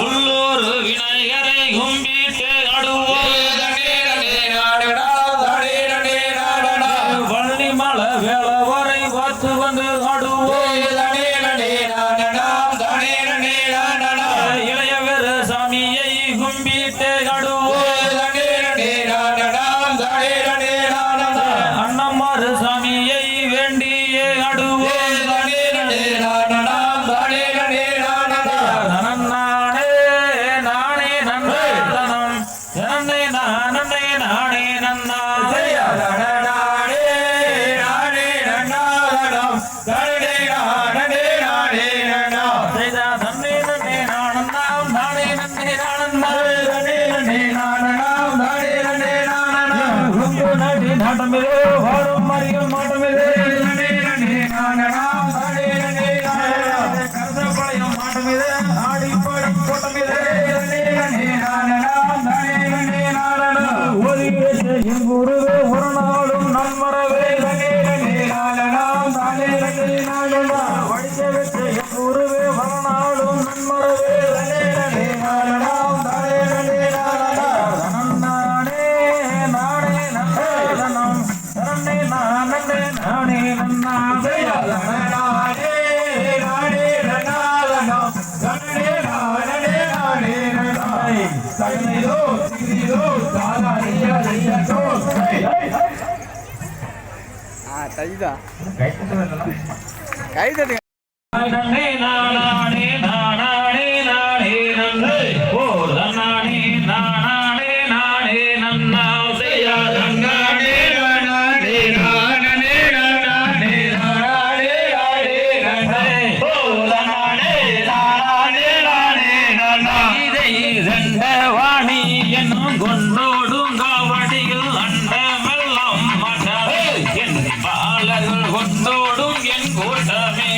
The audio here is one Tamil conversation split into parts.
உள்ளூர் விநாயகரை கும்பிட்டு அடுவோம் வள்ளிமலை வேளவரை பார்த்து வந்து அடுவோம் இளையவர் சாமியை கும்பிட்டு அடுவோம் அண்ணம்மார் சாமியை வேண்டிய அடுவோம் நாட்டமிலே வாழும் மறியும் மாட்டமிலே கருதப்படையும் மாட்டமிலே ஆடிப்பாடி கோட்டமிலே ஓதி வைத்த இங்குருவே ஒரு நாளும் நன்மரவே வடிக்க வைத்த இங்குருவே ஒரு நாளும் நன்மரவே வாணி என்னும் கொண்டோடும் காவடியில் அண்டமெல்லாம் என் பாலர்கள் கொண்டோடும் என் கூட்டமே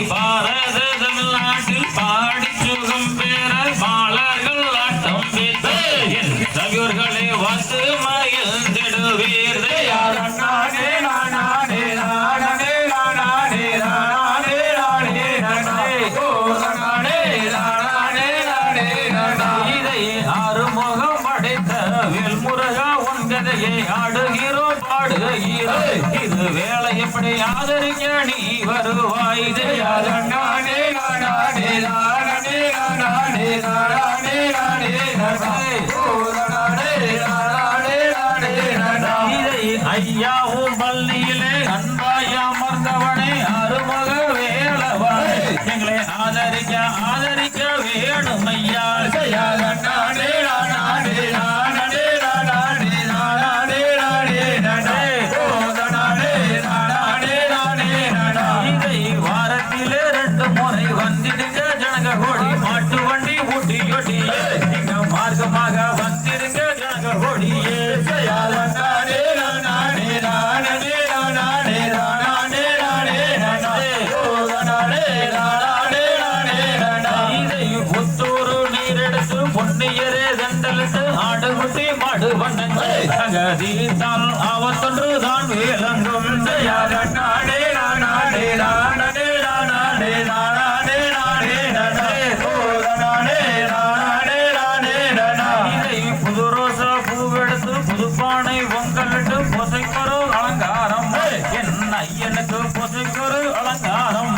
பாரத தமிழ்நாட்டில் பாடி சுகம் பெற பாலர்கள் ஆட்டம் பெற்று என் தவிர்களை வாத்து மகிழ்ந்திடுவீர் ஆறுமுகம் படைத்த வேல்முருகா உன்கதையை ஆடுகிறோம் பாடுகிறோம் இது வேலை எப்படி ஆதரிக்க நீ வருவாய் இதை ஐயாவும் பள்ளியிலே அன்பாயா மறந்தவனே அருமக வேளவனே எங்களை ஆதரிக்க வேணும் ஐயா வாரத்திலே 2 முறை வந்திடுங்க ஜனக கோடி மாட்டு வண்டி ஊட்டி ஒட்டி நீங்க மார்க்கமாக வந்திருங்க ஜனக கோடியே பொன்னியரே தண்டலிட்டு ஆடுகுட்டி மாடு வண்ணங்கள் அகதீத்தால் அவத்தொன்றுதான் வேலங்கும் புதுரோச பூவெடுத்து புதுப்பானை பொங்கலிட்டு பொசைக்கொரு அலங்காரம் என் ஐயனுக்கு பொசைக்கொரு அலங்காரம்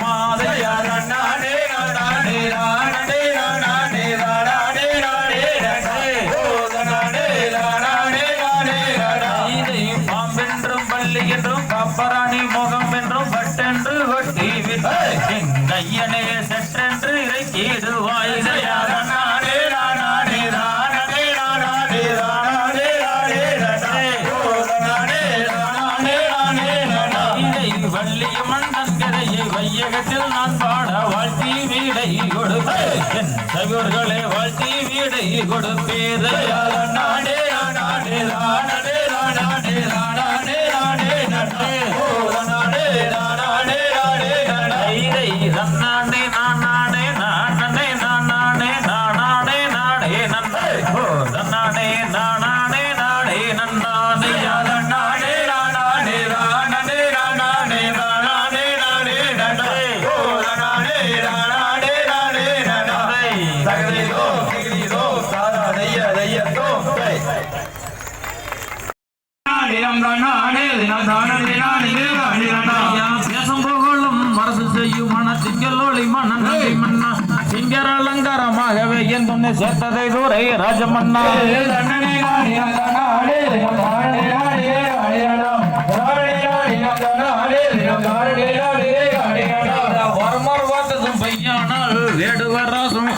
பாம்பென்றும் பள்ளி என்றும் காப்பராணி முகம் என்றும் பட்டென்று வட்டி விட்டு ஐயனே சற்றென்று இறக்கிடுவாய் வள்ளியம்மன் தன்கரையை வையகத்தில் நான் பாட வாழ்த்தி வீடை கொடுப்பேன் என் தவிர்களை வாழ்த்தி வீடை கொடுப்பேன் நானே மாலை மன்னன் மன்னா சிங்கர அலங்காரமாகவே என் துணை சேர்த்ததை தூரை ராஜமன்னா வரமர் பார்த்ததும் பையானால் வேடுவராசும்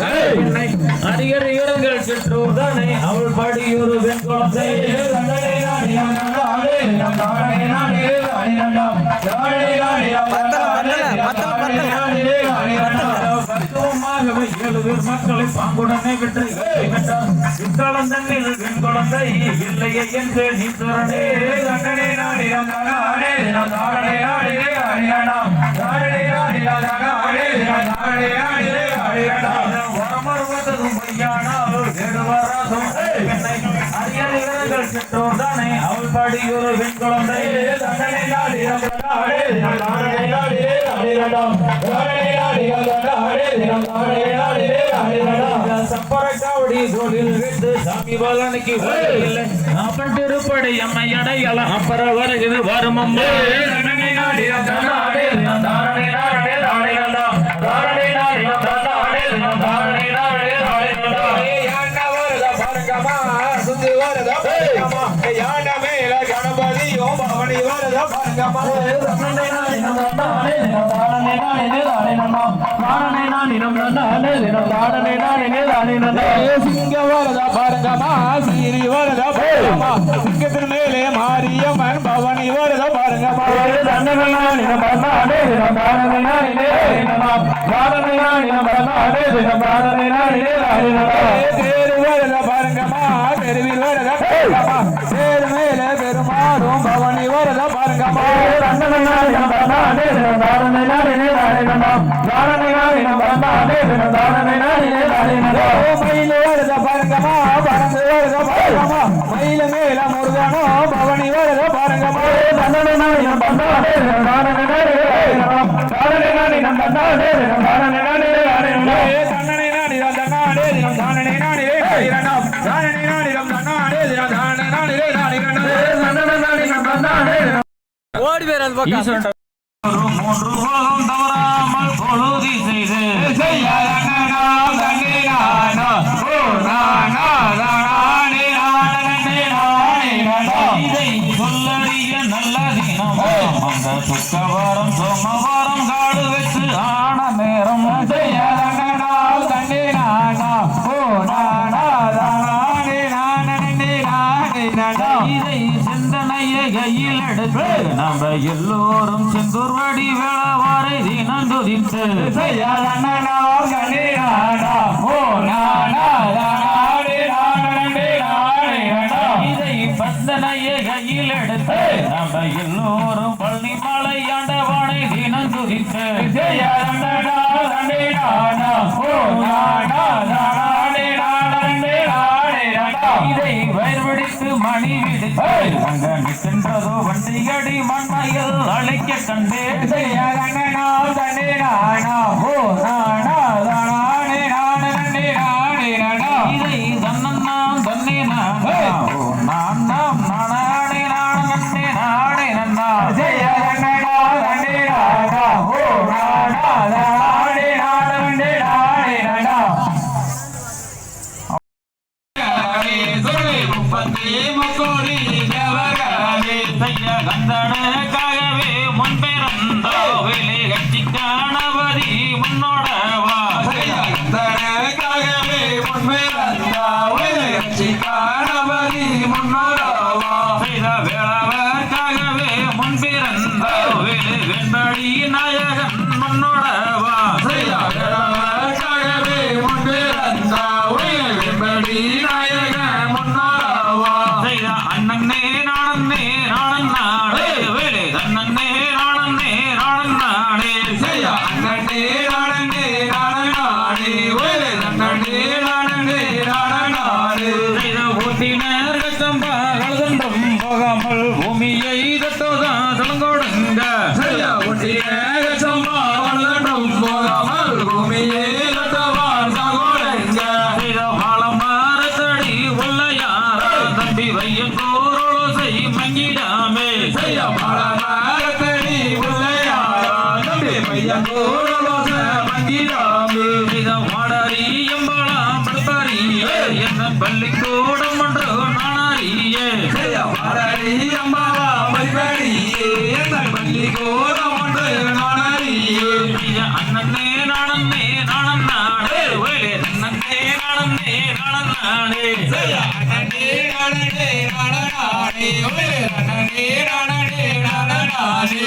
அடிகர் இரங்கள் செற்றோர்தானே அவள் படியூர் வெண் குழந்தை மக்களை பாங்குடனே வெற்றி தண்ணில் வெண் குழந்தை இல்லையே என்று நீத்தரனே வரமருவதும் பையானால் வேடுவராசும் அரியர்கள் செற்றோர்தானே அவள் படியூர் வெண் குழந்தை சப்பரக்காவடி கோலில் விட்டு சாமி பலனுக்கு இல்லை அப்பட்டிருப்படி அம்மை அடையலாம் அப்பற வருகிறது வருமம் சுத்தி வருதா மேல கணபதியும் பவனி வருதா சிங்கத்தின் மேலே மாரியம்மன் பவனி வருதா பாருங்க தேரு வருதா பாருங்கம்மா தெருவில் வருதா தேரு மேலே பெருமாடும் பவனி வருதா பாருங்கம்மா மயில வருதா பாருங்கம்மா பறந்து வருதா பாருங்கம்மா மயில மேல முருகனோ பவனி வருதா பாருங்கம்மா ஓடி பேர் அது பக்கம் மூன்று உலகம் தவறாமல் பொழுதி செய்து சொல்லறிய நல்ல தினம் அந்த சுக்கவாரம் சோமவாரம் காடு வச்சு ஆன நேரம் இதை சிந்தனையை கையில் எடுத்து நம்ம எல்லோரும் செந்தூர் வடி வேளவாரை தினம் துதித்து இதை பந்தனையை கையில் எடுத்து நம்ம எல்லோரும் பழனி மலை ஆண்டவானை தினம் துதித்து இதை வயர்வெடித்து மணி விடுத்து அங்க நிற்கின்றதோ வண்டியடி மண்மையில் அழைக்க கண்டே இதை தன்னண்ணாம் தன்னே நான் நானே நன்னே நாடே நன்னா கந்தனுக்காகவே முன்பிறந்தோ வேலை கட்சி காணவரி முன்னோடவா கந்தனுக்காகவே முன்பிறந்தோ வேலை கட்சி காணவரி முன்னோடவா செய்த வேளவர்க்காகவே முன்பிறந்தோ வேலை வெண்படி நாயகன் முன்னோடவா செய்த வேளவர்க்காகவே முன்பிறந்தோ வேலை வெண்படி நாயகன் முன்னோடவா செய்த அண்ணனே நானே நானன் நாடே வேலை தன்னே நானே நானன் நாடே செய்ய அண்ணனே நானே நானன் நாடே வேலை தன்னே நானே நானன் நாடே செய்த ஊட்டினர் கச்சம்பா கலதன்றம் போகாமல் பூமியை தட்டோதான் தளங்கோடுங்க செய்ய ஊட்டினர் கச்சம்பா கலதன்றம் போகாமல் பூமியை தட்டவான் தகோடுங்க செய்த பாலம் மரத்தடி உள்ளையார தம்பி வையங்கோரோசை மங்கிடாமே செய்ய பாலம் மரத்தடி உள்ளையார தம்பி வையங்கோரோசை மங்கி எம்பலாம் படுத்தாரியே என்ன பள்ளிக்கூடம் ஒன்று நானாரியே வாராரி அம்பாவா பரிபாரியே என்ன பள்ளிக்கூடம் ஒன்று நானாரியே அண்ணனே நானே நானன் நானே ஒரே அண்ணனே நானே நானன் நானே அண்ணனே நானே நானே ஒரே அண்ணனே நானே நானே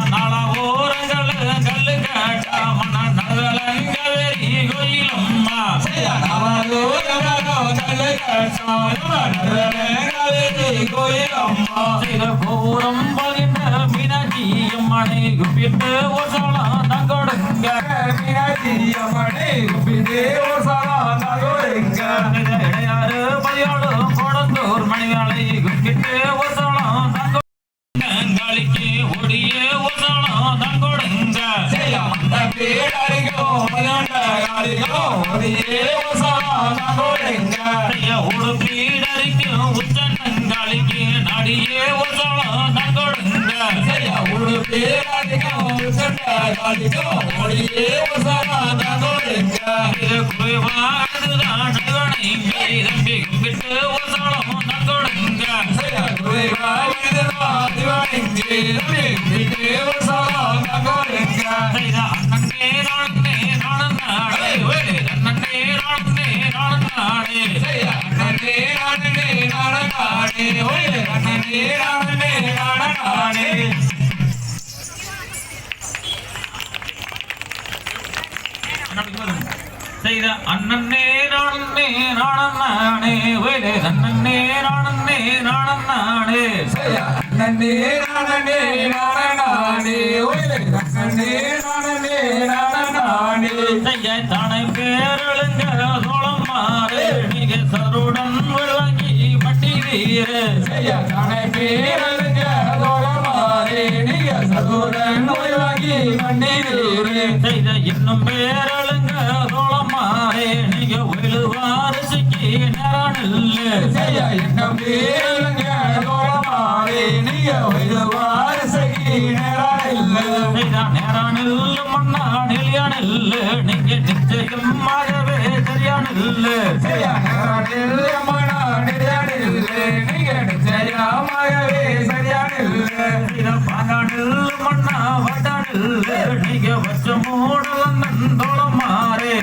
நாளா ஓரங்கள் கல்லு காட்டா மன நகலங்கவேரி கோயிலம்மா கோபுரம் பகிர்ந்த மீனாட்சி அம்மனை குப்பிட்டு ஒரு சாலம் தங்கொடுங்க இடையாறு பதியோடு கோடந்தூர் மணிகளை குப்பிட்டு ஒரு சாலம் தங்கொடுங்க ஒடிய ஒரு சாலம் தங்கொடுங்க உடுப்பீடரிக்கும் உச்சனங்காளிக்கு நடியே ஒரு சாலம் தங்கொடுங்க தம்பி கும்பிட்டு ஒரு சாலம் தங்கொடுங்க அண்ணனே நானே நானன் நானே ஒரே அண்ணனே நானே நானன் நானே அண்ணனே நானே நானே செய்த அண்ணனே நானே நானன் நானே ஒரே அண்ணனே நானே நானன் நானே அண்ணனே நானே நானே ஒரே அண்ணனே நானே நானே செய்ய தானே பேரழுங்க சோளம் மாறு நீங்க சருடன் வாங்கி பட்டி வீரு செய்ய தானே பேரழுங்க சோளம் மாறு நீங்க சருடன் வாங்கி பட்டி வீரு செய்த இன்னும் பேரழுங்க சோளம் மாறு நீங்க விழுவாரிசிக்கு நேரானில்லை செய்ய இன்னும் பேரழுங்க சோளம் மாறு நீங்க விழுவாரிசிக்கு நேரானில்லை நேரானில் மண்ணா நிலையானில் நீங்க நிச்சயமாகவே சரியானில் பாங்கானில் மண்ணா வட்டானில் நீங்க வச்ச மூடலம் தோளம் மாறே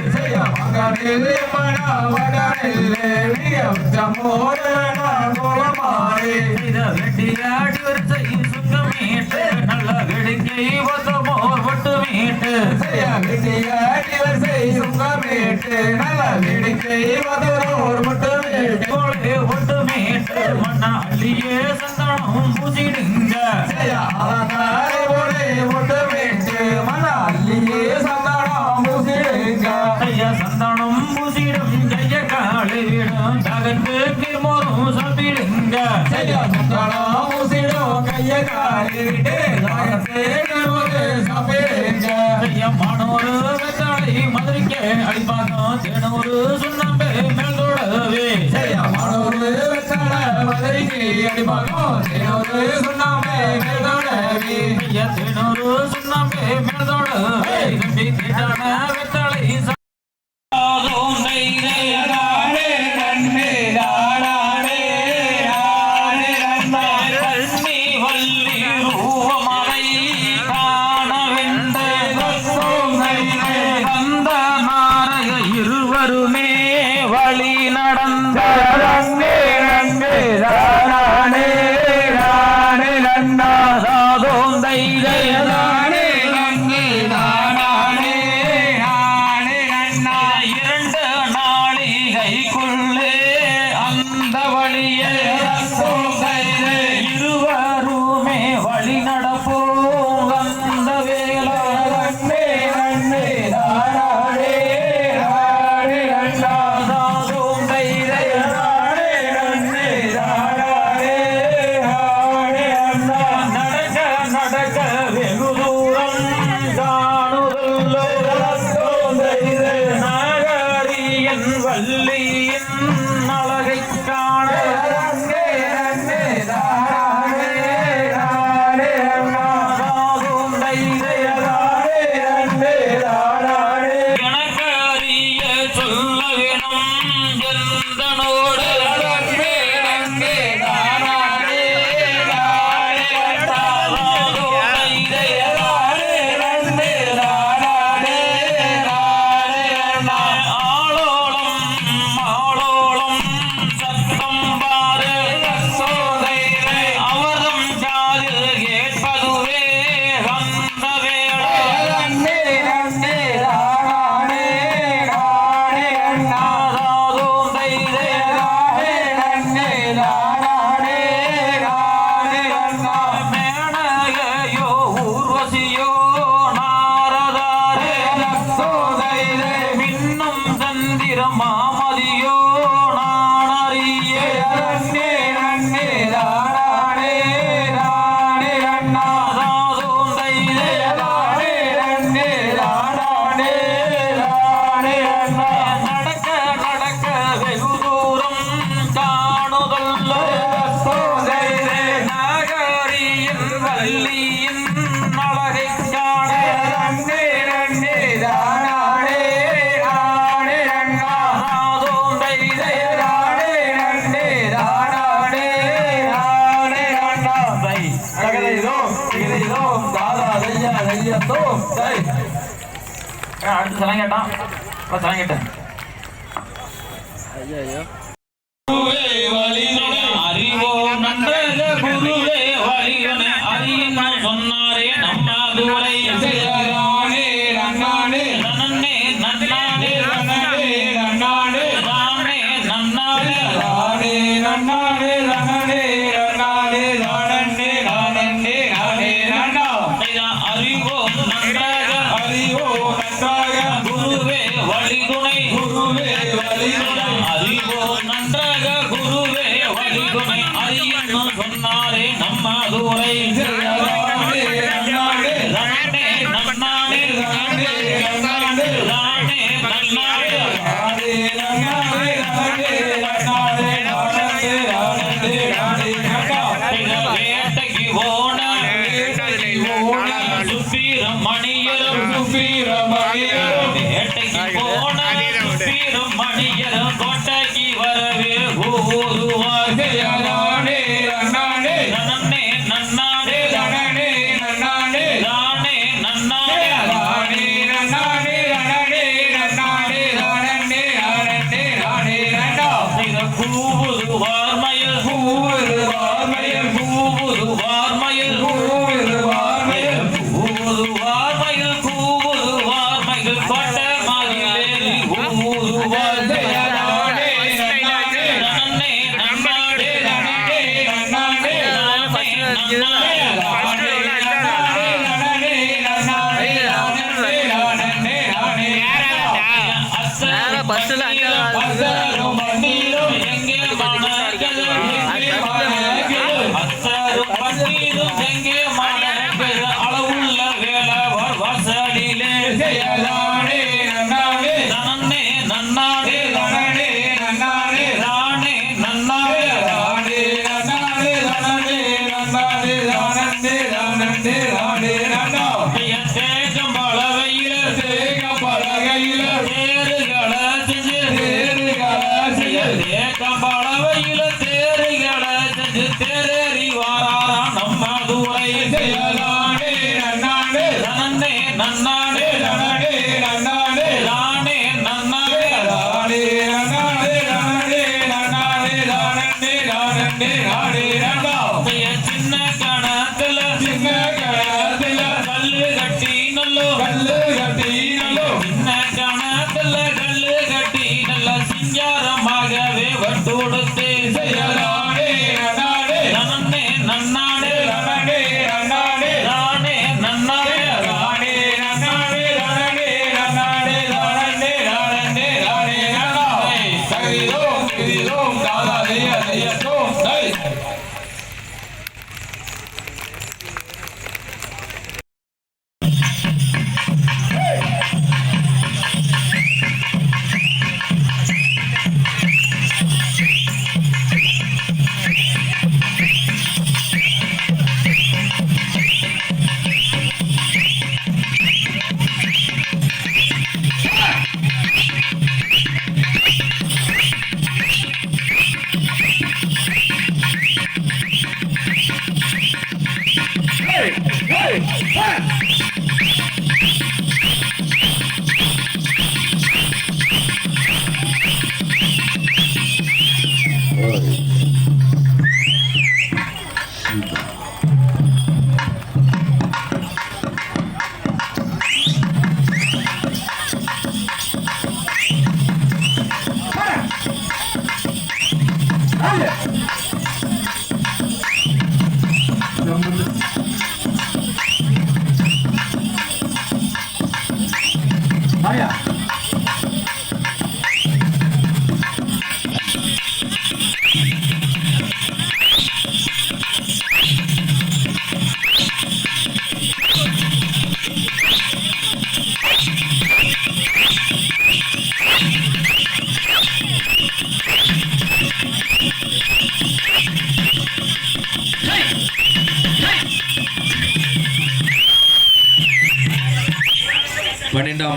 வெட்டியாடி வரிசை சுங்கமீட்டு நல்ல வெடிக்கை வசமோர் வட்டு மீட்டு ஒட்டு மீட்டு மண்ணா அள்ளியே சந்தானம் பூசிடுங்க சந்தானம் பூசிடும் ஜெய காலிடும் தகத்து கிமோரும் சாப்பிடுங்க மானோரு வெத்தாளி மதுரைக்கு அடிப்பாக்கம் தேனூரு சுண்ணாம்பே மேல்தோடவே தேனூரு சுண்ணாம்பே மேல்தோடவே தம்பி தீட்டான வெத்தாளி இருவருமே வழி நடந்த இரண்டு நாளிகைக்குள்ளே அந்த வழியை இருவருமே வழி நடப்போம் அந்த வேலை வள்ளியின் அழகை காண எனக்கு அறிய சொல் மாமதியோ நான் அறிய நன்னே நன்னே தானே தானே அண்ணாதாதும் தைதே தானே நன்னே தானே தானே நடக்க நடக்க வெகு தூரம் காணுதல்ல நகரியின் வள்ளியின் அழகை காண நன்னே நன்னே தானே தானே அண்ணாதாதும் தைதே தானே நன்னே தானே தானே தை அகதைதோம் இகதைதோம் தாதா தையா தையத்தோம் தை அடுத்து சலம் கேட்டான் சலம் கேட்டேன் அறிவோம் நன்றக குருவே வழியனை அறியும் சொன்னாரே நம்மாதுரை தானே நன்னானே நன்னே நன்னானே நன்னானே நன்னானே தானே நன்னானே தானே நன்னானே நன்னானே நன்னானே தானே நானே நானே நன்னா அறிவோம் நன்றாக அறிவோ நன்றாக குருவே வழிதுணை குருவே வழிதுணை அறிவோம் நன்றாக குருவே வழிதுணை அறியும் சொன்னாரே நம்மாதுரை தானே நன்னானே தானே நன்னானே தானே நன்னானே தானே நன்னானே தானே நன்னானே தானே நன்னானே நானே நானே நானே நன்னா வேட்டைக்கு போன சுப்பீரமணியரும் சுப்பீரமணியரும் வேட்டைக்கு போன சுப்பீரமணியரும் கோட்டைக்கு வரவே ஊதுவார் தானே நன்னானே நன்னே நன்னானே தானே நன்னானே தானே நன்னானே தானே நன்னானே தானே நன்னானே தானே நானே நானே நன்னா கூவுது வார்மயில் பூவுரு வார்மயம் கூவுது வார்மயில் பூவுரு வார்மயம் கூவுது வார்மயில் கூவுது வார்மயில் கொட்ட மாதிலேறி ஊதுவார் தானே நன்னானே நன்னே நன்னானே தானே நன்னானே அளவுள்ள வேளவர் வாசலிலே தானே நன்னானே நன்னே நன்னானே தானே நன்னானே ராணே நன்னானே தானே நன்னானே தானே நன்னானே தானே தானே தானே நன்னா தேகம் பலவையில தேக பலகையில தேருகள செஞ்சு தேருகளாசிய தேகம் பலவையில தேருகள செஞ்சு தேரேறி வாராராம் நம்ம தூரை தானே நன்னானே நன்னே நன்னானே தானே நன்னானே ராணே நன்னானே தானே நன்னானே தானே நன்னானே தானே தானே நானே நன்னா சின்ன கணத்துல சின்ன கணத்துல கல்லு கட்டி நல்லோ கல்லு கட்டினலோ சின்ன கணத்துல கல்லு கட்டி நல்ல சிங்காரமாகவே வட்டோடுத்து தானே நன்னானே நன்னே நன்னானே தானே நன்னானே ராணே நன்னானே தானே நன்னானே தானே நன்னானே தானே தானே தானே நன்னா தகிதோம் தாதா தையத்தோம் தை Vaya.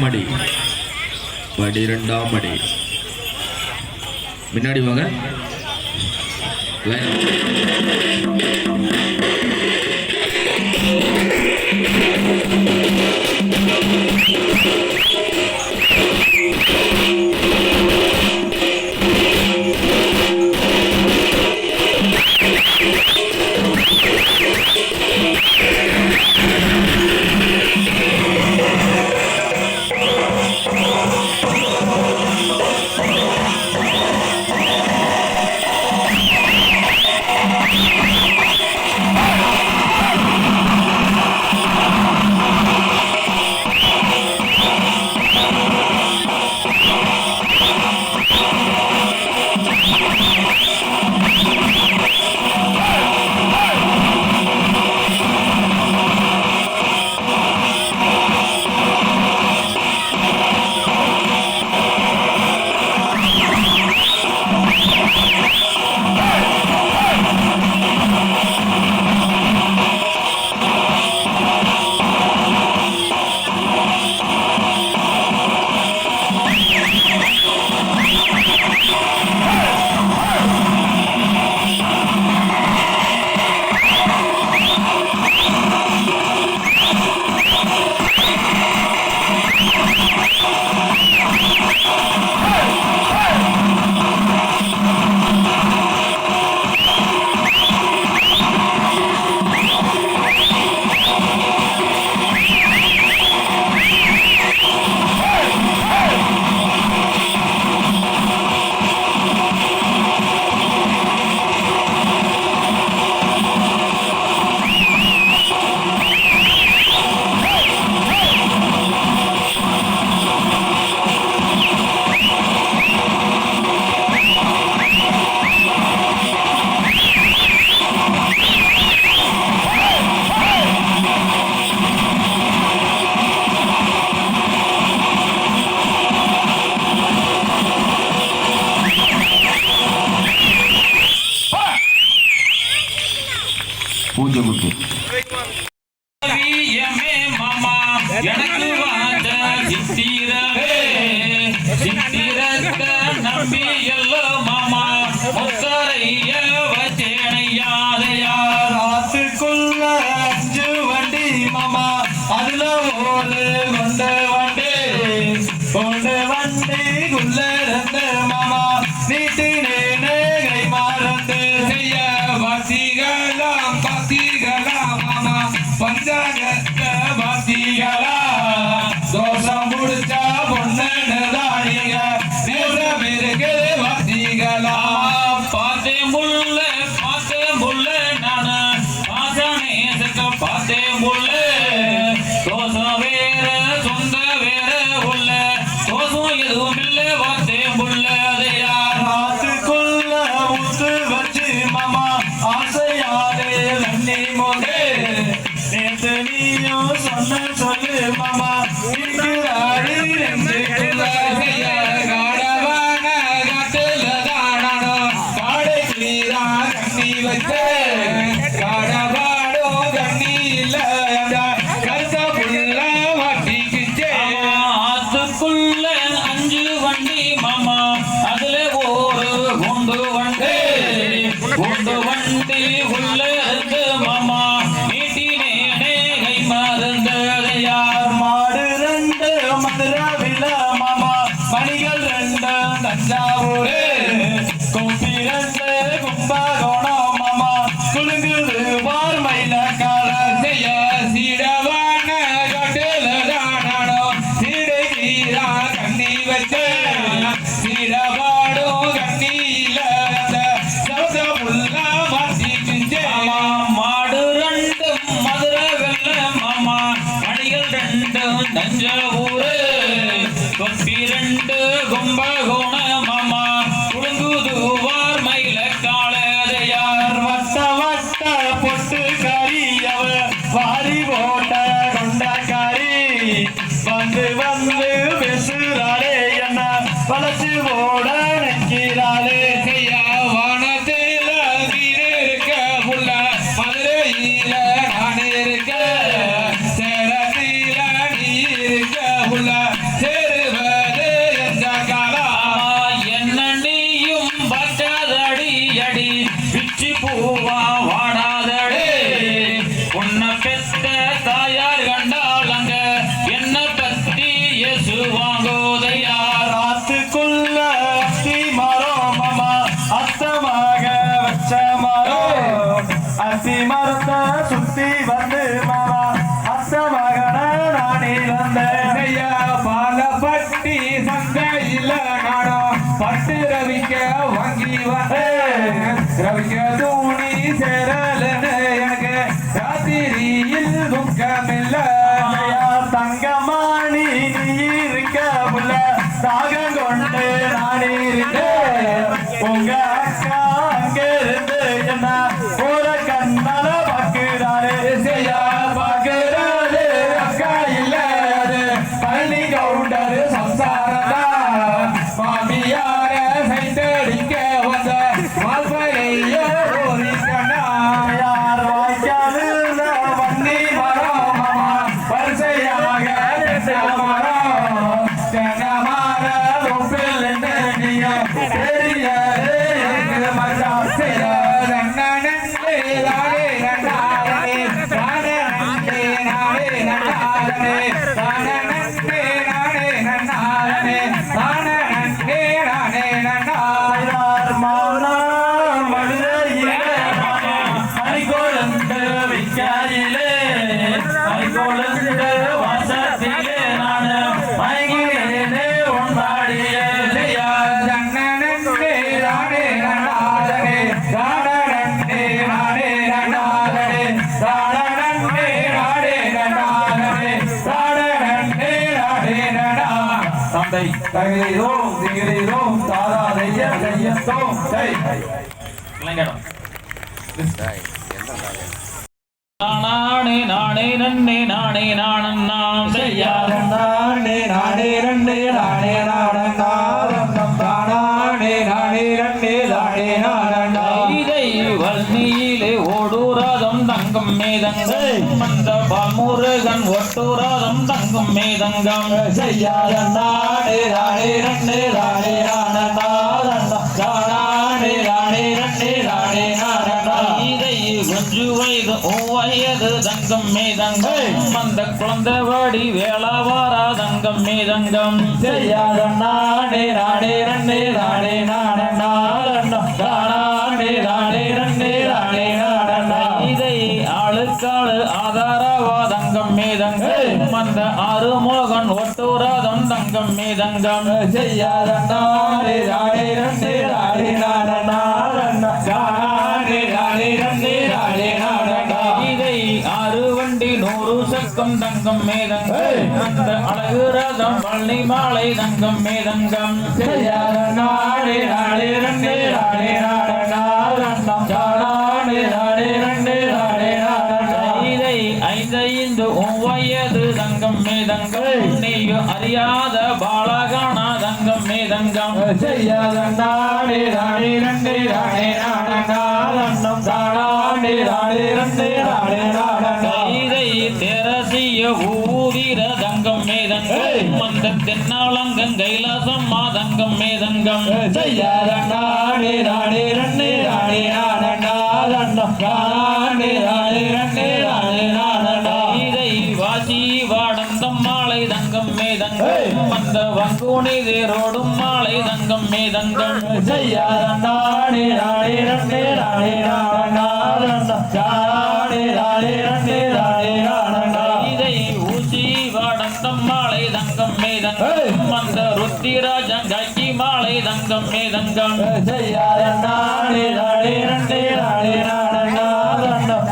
அடி 12ஆம் அடி முன்னாடி வாங்க பூஜை குத்து மாமா எனக்கு வாத சித்திரத்தை நம்பி எல்லோ மாமா முத்தரைய வச்சேனையாதையார் ஆத்துக்குள்ள 5 வண்டி மாமா அதுல ஒரு கொண்டு வண்டிக்குள்ள 2 மாமா நீட்டினே கை மாறந்து செய்ய பாத்திகளா மாமா பஞ்சாங்கத்த பாத்திகளா தோசம் முடிச்சா பொண்ணு தாடிங்க நேரம் இருக்குது பாத்திகளா பார்த்தே முள்ள நானு பாசனேசக்க பார்த்தே முள்ள தோசம் வேற சொந்த வேற உள்ள தோசம் எதுவும் இல்லை பார்த்தே முள்ள அதை யார் ஆத்துக்குள்ள முத்து வச்சு மாமா ஆசையாரே தண்ணி மோதே நேத்து நீயும் சொல்லு மாமா இருக்கிறாரு காடவான காட்டுல தானோ காடை கிளீரா கண்ணி வச்சு காடவாடோ கண்ணி இல்ல கருத்த புள்ள வாட்டிக்கிச்சே ஆத்துக்குள்ள 5 வண்டி மாமா அதுல ஒரு குண்டு வண்டி உள்ள இருந்து மாமா நீட்டினேனே கை மறந்து யார் மாடு 2 மதுராவில மாமா மணிகள் 2 தஞ்சாவூரு கும்பி 2 கும்பகோணம் மாமா குலுங்குது பார்மையில கால செய்ய சீடவான கட்டுல தானோ சீடை கீரா கண்ணி வச்சு சீடபாடும் கண்ணியில சவச புள்ள மாட்டிக்கிச்சே மாடு 2 மதுரை வெள்ள மாமா மணிகள் 2 தஞ்சாவூரு கொப்பி 2 கும்பகோண மாமா பச்சை மரம் அத்தி மரத்தை சுத்தி வந்து மாமா அத்த மகன நானே வந்தேன் ஐயா பாலப்பட்டி சந்தையில நானும் பட்டு ரவிக்க வாங்கி வந்தேன் ரவிக்க தூணி சேரலன்னு எனக்கு ராத்திரியில் துக்கமில்ல தங்கமாணி நீ இருக்க முல்ல தாகம் கொண்டு நானே இருக்கேன் உங்க அக்கா அங்க இருந்து என்ன ஒரு கண்ணால பாக்குறாரு செய்யா பாக்குறாரு அக்கா இல்ல அது பழனி கவுண்டரு சம்சாரதா மாமியார சைத்தடிக்க வந்த மால்பைய ஒரு கண்ணா யார் வாய்க்காது வண்டி மரம் மாமா வரிசையாக மரம் தென்னமார தொப்பில் நீங்க பெரிய நானே நானே நன்னே நானே நானண்ணாம் செய்யாத நானே நானே ரெண்டே நானே நானண்ணாம் நானே நானே ரெண்டே நானே நானண்ணாம் இதை வல்லியிலே ஓடுராதம் தங்கம் மேதங்கம் அந்த பாமுருகன் ஒட்டுராதம் தங்கம் மேதங்கம் செய்யாத நானே நானே ரெண்டே நானே நானண்ணாம் நானே நானே ரெண்டே நானே நானண்ணாம் இதை கொஞ்சு வயது தங்கம் மேதங்கம் அந்த குழந்தைவாடி வேளாவாரா தங்கம் மேதங்கம் செய்யாத நானே நானே ரெண்டே நானே நானண்ணாம் நானே நானே ரெண்டே நானே நானண்ணாம் இதை ஆளுக்காளு ஆதாரவா தங்கம் மேதங்கம் அந்த ஆறுமோகன் ஒட்டுராதம் தங்கம் மேதங்கம் செய்யாத நானே நானே ரெண்டே நானே நானண்ணாம் நானே நானே ரெண்டே நானே நானண்ணாம் இதை ஆறு வண்டி 100 சக்கம் தங்கம் மேதங்கம் அந்த அழகு ரதம் பழனி மாலை தங்கம் மேதங்கம் செய்யாத நானே நானே ரெண்டே நானே நானண்ணாம் நானே நானே ரெண்டே நானே நானண்ணாம் இதை 5 வயது தங்கம் மேதங்கம் நீயோ அறியாத பாலகானா தங்கம் மேதங்கம் செய்யாத நானே நானே ரெண்டே நானே நானண்ணாம் நானே நானே ரெண்டே நானே நானண்ணாம் இதை தெரசிய ஊதிர தங்கம் மேதங்கம் அந்த தென்னாளங்கம் கைலாசம் மாதங்கம் மேதங்கம் செய்யாத நானே நானே ரெண்டே நானே நானண்ணாம் நானே நானே ரெண்டே நானே நானண்ணாம் இதை வாசி வாடந்தம் மாலை தங்கம் மேதங்கம் அந்த வங்குனி தேரோடும் மாலை தங்கம் மேதங்கம் செய்யாத நானே நானே ரெண்டே நானே நானண்ணாம் நானே நானே ரெண்டே நானே நானண்ணாம் இதை ஊசி வாடந்தம் மாலை தங்கம் மேதங்கம் அந்த ருத்திராஜம் காக்கி மாலை தங்கம் மேதங்கம் செய்யாத நானே நானே ரெண்டே நானே நானண்ணாம்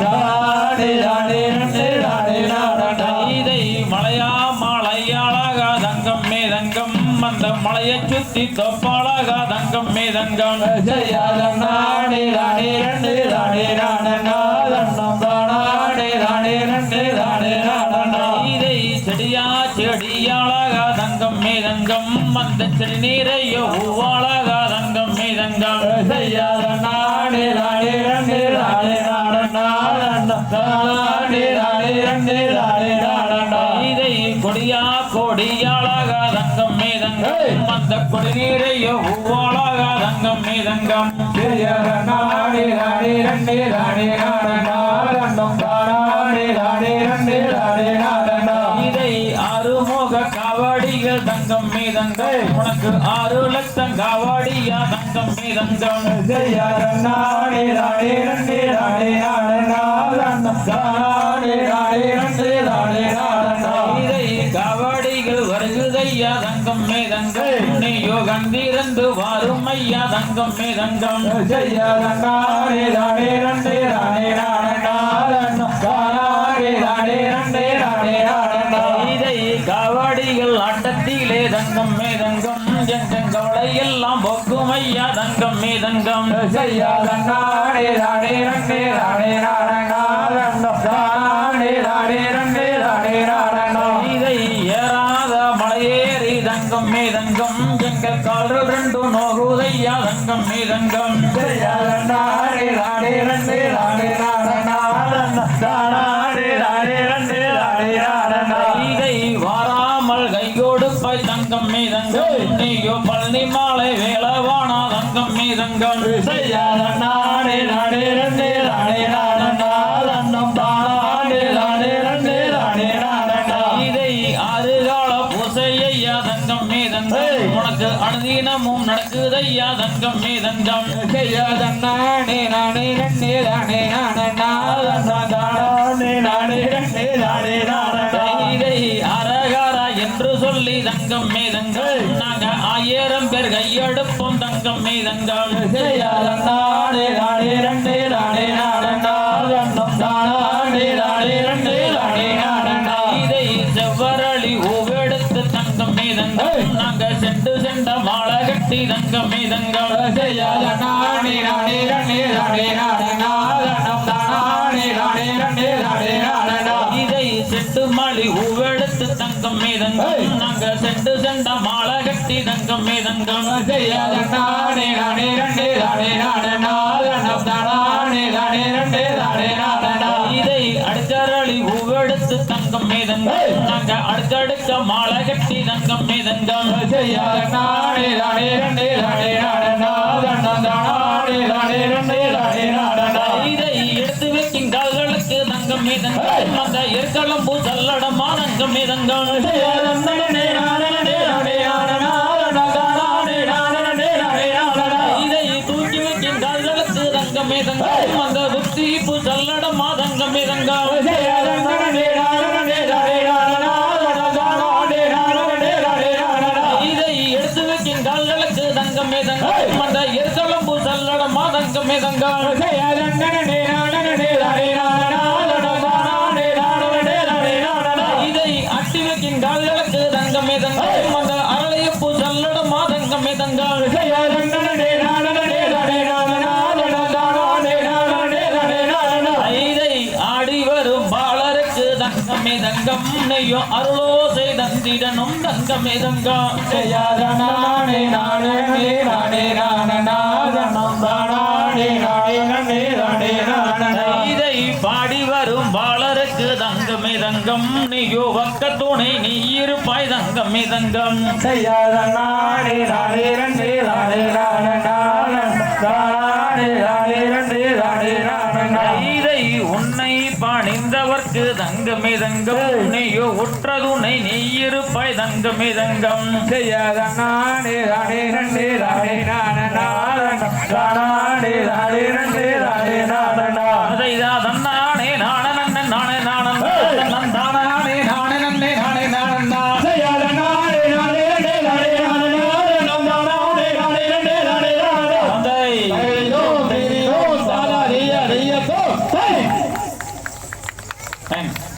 நானே நானே ரெண்டே நானே நானண்ணாம் இதை மலையா மாலையாளாகா தங்கம் மேதங்கம் அந்த மலையை சுத்தி தொப்பாளாகா தங்கம் மேதங்கம் செய்யாத நானே நானே ரெண்டே நானே நானண்ணாம் நானே நானே ரெண்டே நானே நானண்ணாம் இதை செடியாளாகா தங்கம் மேதங்கம் அந்த செடி நீரையோ பூவாளாகா தங்கம் மேதங்கம் செய்யாத நானே நானே ரெண்டே நானே நானண்ணாம் நானே நானே ரெண்டே நானே நானண்ணாம் இதை கொடியாளாகா தங்கம் மேதங்கம் அந்த கொடி நீரையோ பூவாளாகா தங்கம் மேதங்கம் செய்யாத நானே நானே ரெண்டே நானே நானண்ணாம் நானே நானே ரெண்டே நானே நானண்ணாம் இதை ஆறுமுக காவடிகள் தங்கம் மேதங்கம் உனக்கு 6 லட்சம் காவாடியா தங்கம் மீதங்கம் நானே நானே நன்னே நானே நானே இதை காவாடிகள் வருகுதையா தங்கம் மீதங்கம் நீயோ கண்டிருந்து வாரும் ஐயா தங்கம் மீதங்கம் நானே நானே நன்னே நானே இதை காவாடிகள் ஆட்டத்திலே தங்கம் மீதங்கம் கவலை எல்லாம் போக்கும் ஐயா தங்கம் மீதங்கம் நானே நானே நன்னே நானே இதை ஏறாத மலையேறி தங்கம் மீதங்கம் எங்கள் கால்கள் ரெண்டும் நோகுதையா தங்கம் மீதங்கம் நானே நானே நன்னே நானே இதை வாராமல் கை கொடுப்பாய் தங்கம் மீதங்கம் நீயோ பழனி மாலை வேளவானா தங்கம் மீதங்கம் நானே நானே நன்னே இதை 6 கால பூசையா தங்கம் மீதங்கம் உனக்கு அனுதீனமும் நடக்குதையா தங்கம் மீதங்கம் நானே நானே நன்னே இதை அரகாரா என்று சொல்லி தங்கம் மீதங்கம் நாங்க 1000 பேர் கையெடுப்போம் தங்கம் மீதங்கம் நானே நானே நன்னே இதை செவ்வரளி ஊவெடுத்து தங்கம் மீதங்கம் நாங்க செண்ட மாலை கட்டி தங்கம் மீதங்கம் நானே நானே இதை செட்டு மாளி ஊவெடுத்து தங்கம் மீதங்கம் நாங்க செண்ட மாலை கட்டி தங்கம் மீதங்கம் நானே நானே இதை அடுக்கரளி ஊவெடுத்து தங்கம் மீதங்கம் நாங்க அடுக்கடுக்க மாலை கட்டி தங்கம் மீதங்கம் நானே இதை எடுத்து வைக்கும் கால்களுக்கு தங்கம் மீதங்கம் அந்த எற்களம் பூ சல்லடமா தங்கம் மீதங்கம் இதை தூக்கி வைக்கும் கால்களுக்கு தங்கம் மீதங்கம் அந்த புத்தி பூ சல்லடமா தங்கம் மீதங்கம் இதை எடுத்து வைக்கும் கால்களுக்கு தங்கம் மீதங்கம் அந்த எற்களம் பூ சல்லடமா தங்கம் மீதங்கம் இதை அட்டி வைக்கும் கால்களுக்கு தங்கம் மீதங்கம் அந்த அரளைய பூ சல்லடமா தங்கம் மீதங்கம் இதை ஆடி வரும் பாலருக்கு தங்கமே தங்கம் நெய்யோ அருளோசை தந்திடனும் தங்கமே தங்கம் இதை பாடி வரும் பாலருக்கு தங்கமே தங்கம் நீயோ வக்க துணை நீ இருப்பாய் தங்கமே தங்கம் இதை உன்னை பணிந்தவர்க்கு தங்கமே தங்கம் நீயோ உற்றதுணை நீ இருப்பாய் தங்கமே தங்கம் நானே நானே நானே Thanks.